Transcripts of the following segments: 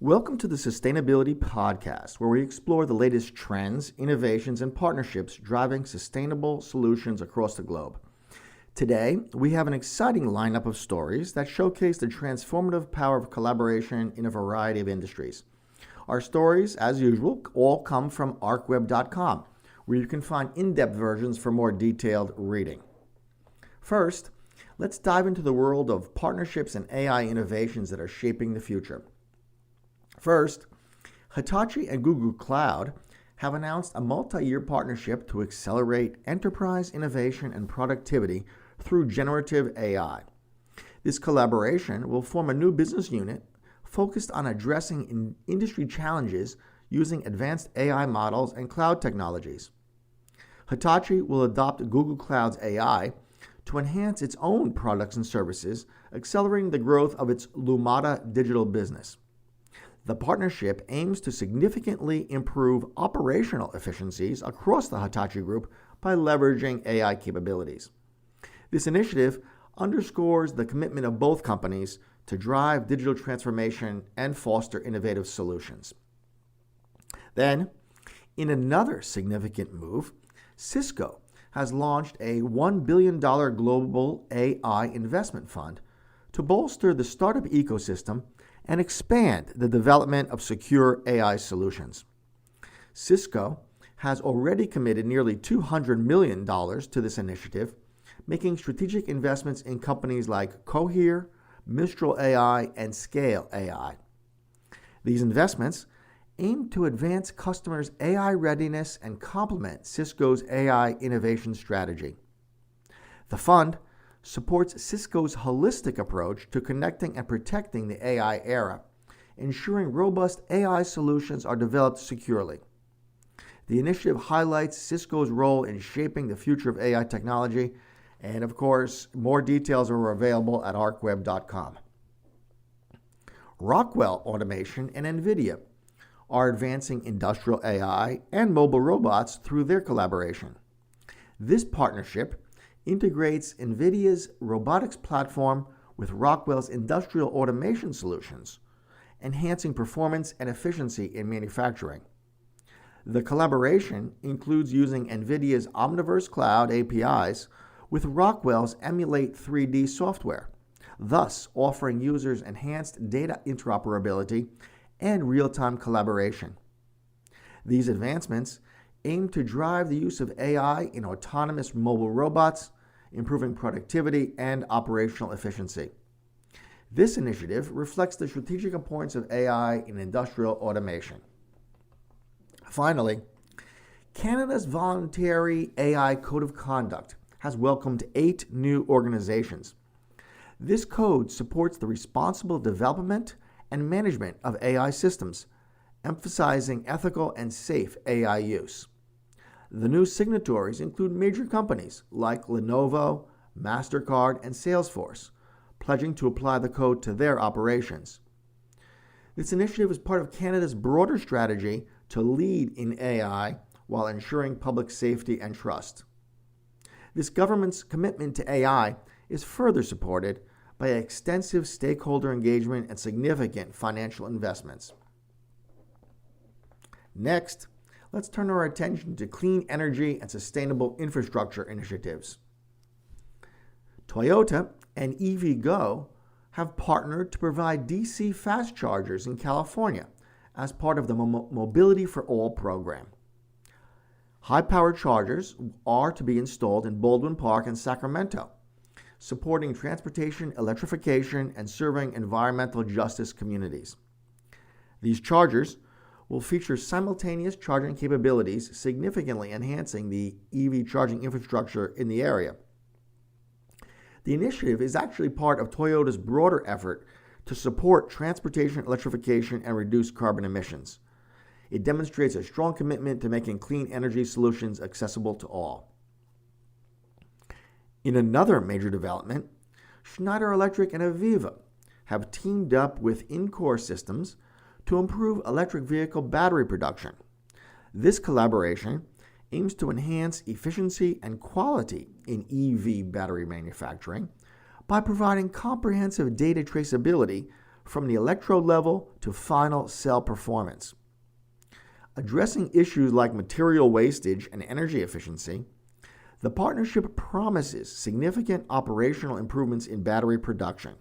Welcome to the Sustainability Podcast, where we explore the latest trends, innovations, and partnerships driving sustainable solutions across the globe. Today, we have an exciting lineup of stories that showcase the transformative power of collaboration in a variety of industries. Our stories, as usual, all come from arcweb.com, where you can find in-depth versions for more detailed reading. First, let's dive into the world of partnerships and AI innovations that are shaping the future. First, Hitachi and Google Cloud have announced a multi-year partnership to accelerate enterprise innovation and productivity through generative AI. This collaboration will form a new business unit focused on addressing industry challenges using advanced AI models and cloud technologies. Hitachi will adopt Google Cloud's AI to enhance its own products and services, accelerating the growth of its Lumada digital business. The partnership aims to significantly improve operational efficiencies across the Hitachi Group by leveraging AI capabilities. This initiative underscores the commitment of both companies to drive digital transformation and foster innovative solutions. Then, in another significant move, Cisco has launched a $1 billion global AI investment fund to bolster the startup ecosystem and expand the development of secure AI solutions. Cisco has already committed nearly $200 million to this initiative, making strategic investments in companies like Cohere, Mistral AI, and Scale AI. These investments aim to advance customers' AI readiness and complement Cisco's AI innovation strategy. The fund supports Cisco's holistic approach to connecting and protecting the AI era, ensuring robust AI solutions are developed securely. The initiative highlights Cisco's role in shaping the future of AI technology, and of course, more details are available at arcweb.com. Rockwell Automation and NVIDIA are advancing industrial AI and mobile robots through their collaboration. This partnership integrates NVIDIA's robotics platform with Rockwell's industrial automation solutions, enhancing performance and efficiency in manufacturing. The collaboration includes using NVIDIA's Omniverse Cloud APIs with Rockwell's Emulate 3D software, thus offering users enhanced data interoperability and real-time collaboration. These advancements aim to drive the use of AI in autonomous mobile robots, improving productivity and operational efficiency. This initiative reflects the strategic importance of AI in industrial automation. Finally, Canada's Voluntary AI Code of Conduct has welcomed 8 new organizations. This code supports the responsible development and management of AI systems, emphasizing ethical and safe AI use. The new signatories include major companies like Lenovo, MasterCard, and Salesforce, pledging to apply the code to their operations. This initiative is part of Canada's broader strategy to lead in AI while ensuring public safety and trust. This government's commitment to AI is further supported by extensive stakeholder engagement and significant financial investments. Next, let's turn our attention to clean energy and sustainable infrastructure initiatives. Toyota and EVgo have partnered to provide DC fast chargers in California as part of the Mobility for All program. High-power chargers are to be installed in Baldwin Park and Sacramento, supporting transportation electrification and serving environmental justice communities. These chargers will feature simultaneous charging capabilities, significantly enhancing the EV charging infrastructure in the area. The initiative is actually part of Toyota's broader effort to support transportation electrification and reduce carbon emissions. It demonstrates a strong commitment to making clean energy solutions accessible to all. In another major development, Schneider Electric and AVEVA have teamed up with InCore Systems to improve electric vehicle battery production. This collaboration aims to enhance efficiency and quality in EV battery manufacturing by providing comprehensive data traceability from the electrode level to final cell performance. Addressing issues like material wastage and energy efficiency, the partnership promises significant operational improvements in battery production.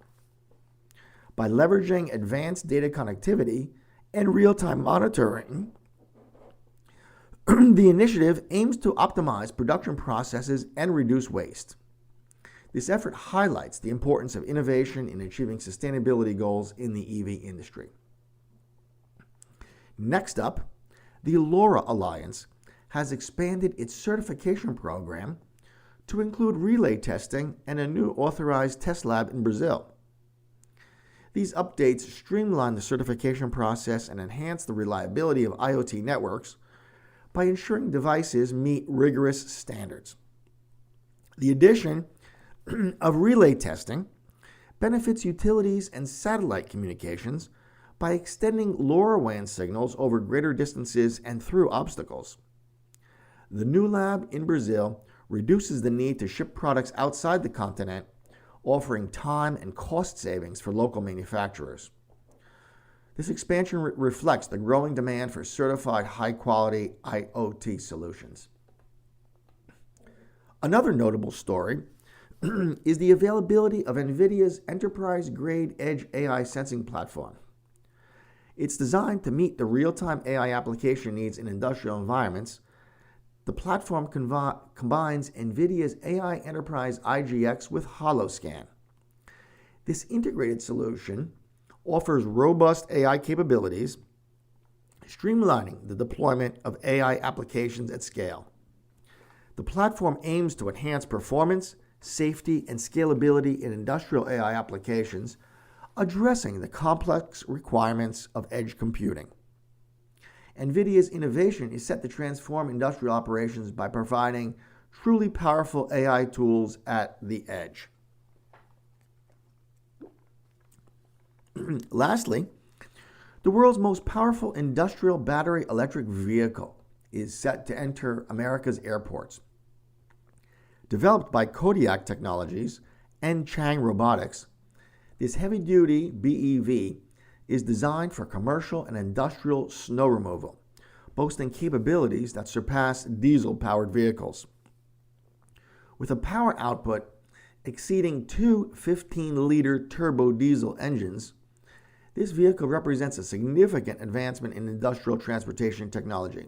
By leveraging advanced data connectivity and real-time monitoring, the initiative aims to optimize production processes and reduce waste. This effort highlights the importance of innovation in achieving sustainability goals in the EV industry. Next up, the LoRa Alliance has expanded its certification program to include relay testing and a new authorized test lab in Brazil. These updates streamline the certification process and enhance the reliability of IoT networks by ensuring devices meet rigorous standards. The addition of relay testing benefits utilities and satellite communications by extending LoRaWAN signals over greater distances and through obstacles. The new lab in Brazil reduces the need to ship products outside the continent, offering time and cost savings for local manufacturers. This expansion reflects the growing demand for certified high-quality IoT solutions. Another notable story is the availability of NVIDIA's enterprise-grade edge AI sensing platform. It's designed to meet the real-time AI application needs in industrial environments. The platform combines NVIDIA's AI Enterprise IGX with HoloScan. This integrated solution offers robust AI capabilities, streamlining the deployment of AI applications at scale. The platform aims to enhance performance, safety, and scalability in industrial AI applications, addressing the complex requirements of edge computing. NVIDIA's innovation is set to transform industrial operations by providing truly powerful AI tools at the edge. Lastly, the world's most powerful industrial battery electric vehicle is set to enter America's airports. Developed by Kodiak Technologies and Chang Robotics, this heavy-duty BEV is designed for commercial and industrial snow removal, boasting capabilities that surpass diesel-powered vehicles. With a power output exceeding two 15-liter turbo diesel engines, this vehicle represents a significant advancement in industrial transportation technology.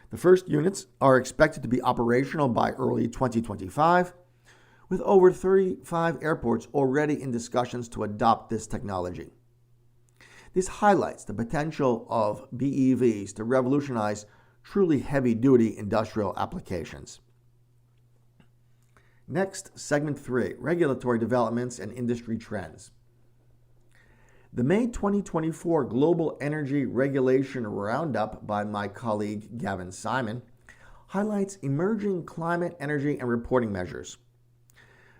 The first units are expected to be operational by early 2025, with over 35 airports already in discussions to adopt this technology. This highlights the potential of BEVs to revolutionize truly heavy-duty industrial applications. Next, Segment 3, Regulatory Developments and Industry Trends. The May 2024 Global Energy Regulation Roundup by my colleague Gavin Simon highlights emerging climate, energy, and reporting measures.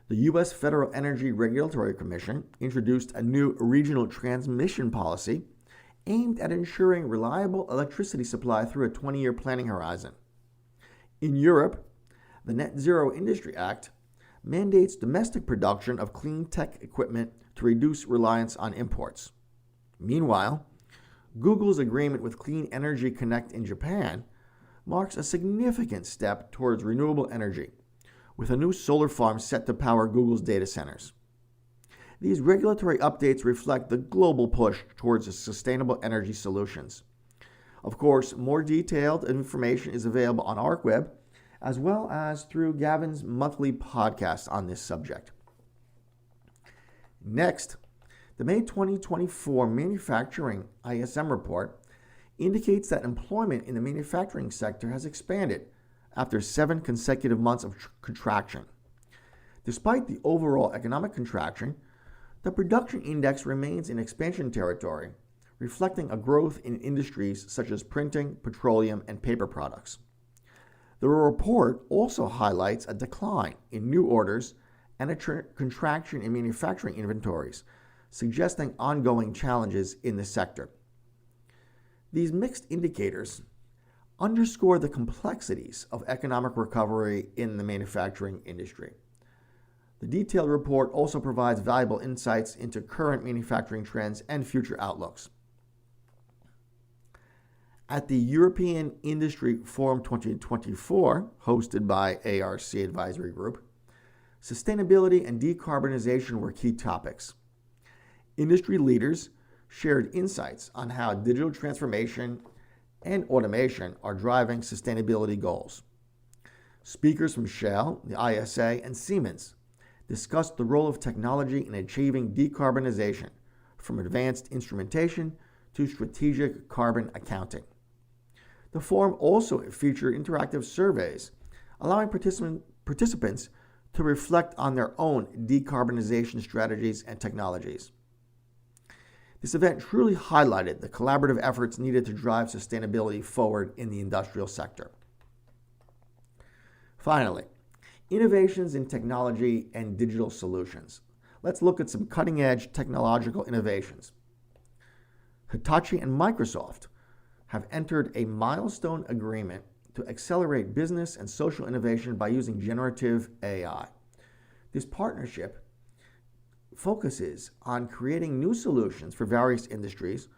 The U.S. Federal Energy Regulatory Commission introduced a new regional transmission policy aimed at ensuring reliable electricity supply through a 20-year planning horizon. In Europe, the Net Zero Industry Act mandates domestic production of clean tech equipment to reduce reliance on imports. Meanwhile, Google's agreement with Clean Energy Connect in Japan marks a significant step towards renewable energy, with a new solar farm set to power Google's data centers. These regulatory updates reflect the global push towards sustainable energy solutions. Of course, more detailed information is available on ArcWeb, as well as through Gavin's monthly podcast on this subject. Next, the May 2024 Manufacturing ISM report indicates that employment in the manufacturing sector has expanded after 7 consecutive months of contraction. Despite the overall economic contraction, the production index remains in expansion territory, reflecting a growth in industries such as printing, petroleum, and paper products. The report also highlights a decline in new orders and a contraction in manufacturing inventories, suggesting ongoing challenges in the sector. These mixed indicators underscore the complexities of economic recovery in the manufacturing industry. The detailed report also provides valuable insights into current manufacturing trends and future outlooks. At the European Industry Forum 2024, hosted by ARC Advisory Group, sustainability and decarbonization were key topics. Industry leaders shared insights on how digital transformation and automation are driving sustainability goals. Speakers from Shell, the ISA, and Siemens discussed the role of technology in achieving decarbonization, from advanced instrumentation to strategic carbon accounting. The forum also featured interactive surveys, allowing participants to reflect on their own decarbonization strategies and technologies. This event truly highlighted the collaborative efforts needed to drive sustainability forward in the industrial sector. Finally, innovations in technology and digital solutions. Let's look at some cutting-edge technological innovations. Hitachi and Microsoft have entered a milestone agreement to accelerate business and social innovation by using generative AI. This partnership focuses on creating new solutions for various industries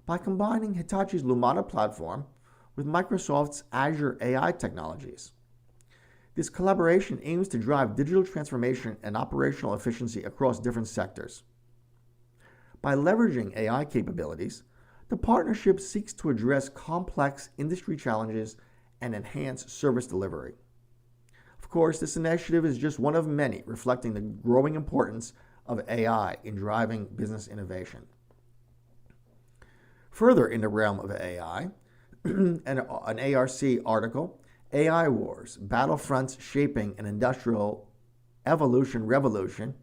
by combining Hitachi's Lumada platform with Microsoft's Azure AI technologies. This collaboration aims to drive digital transformation and operational efficiency across different sectors. By leveraging AI capabilities, the partnership seeks to address complex industry challenges and enhance service delivery. Of course, this initiative is just one of many, reflecting the growing importance of AI in driving business innovation. Further in the realm of AI, an ARC article, AI Wars, Battlefronts Shaping an Industrial Revolution,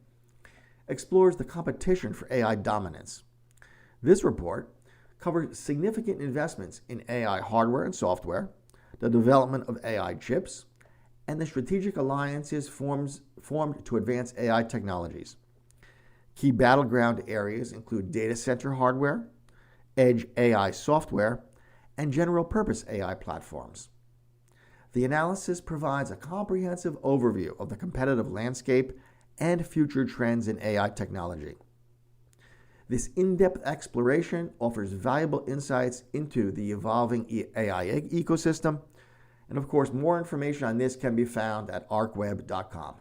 explores the competition for AI dominance. This report covers significant investments in AI hardware and software, the development of AI chips, and the strategic alliances formed to advance AI technologies. Key battleground areas include data center hardware, edge AI software, and general-purpose AI platforms. The analysis provides a comprehensive overview of the competitive landscape and future trends in AI technology. This in-depth exploration offers valuable insights into the evolving AI ecosystem, and of course, more information on this can be found at arcweb.com.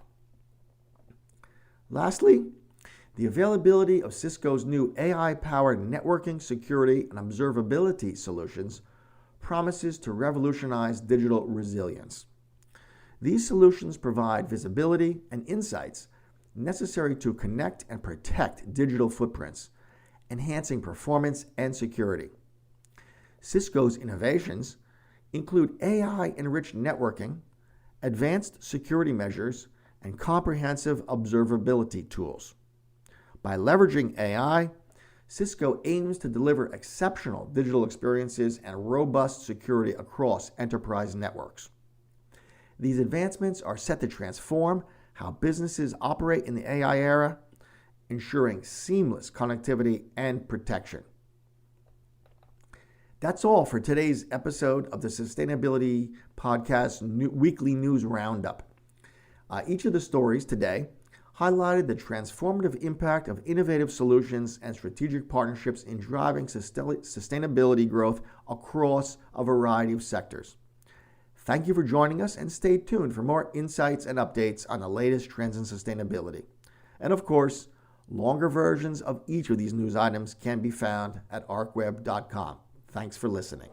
Lastly, the availability of Cisco's new AI-powered networking, security, and observability solutions promises to revolutionize digital resilience. These solutions provide visibility and insights necessary to connect and protect digital footprints, enhancing performance and security. Cisco's innovations include AI-enriched networking, advanced security measures, and comprehensive observability tools. By leveraging AI, Cisco aims to deliver exceptional digital experiences and robust security across enterprise networks. These advancements are set to transform how businesses operate in the AI era, ensuring seamless connectivity and protection. That's all for today's episode of the Sustainability Podcast Weekly News Roundup. Each of the stories today highlighted the transformative impact of innovative solutions and strategic partnerships in driving sustainability growth across a variety of sectors. Thank you for joining us, and stay tuned for more insights and updates on the latest trends in sustainability. And of course, longer versions of each of these news items can be found at arcweb.com. Thanks for listening.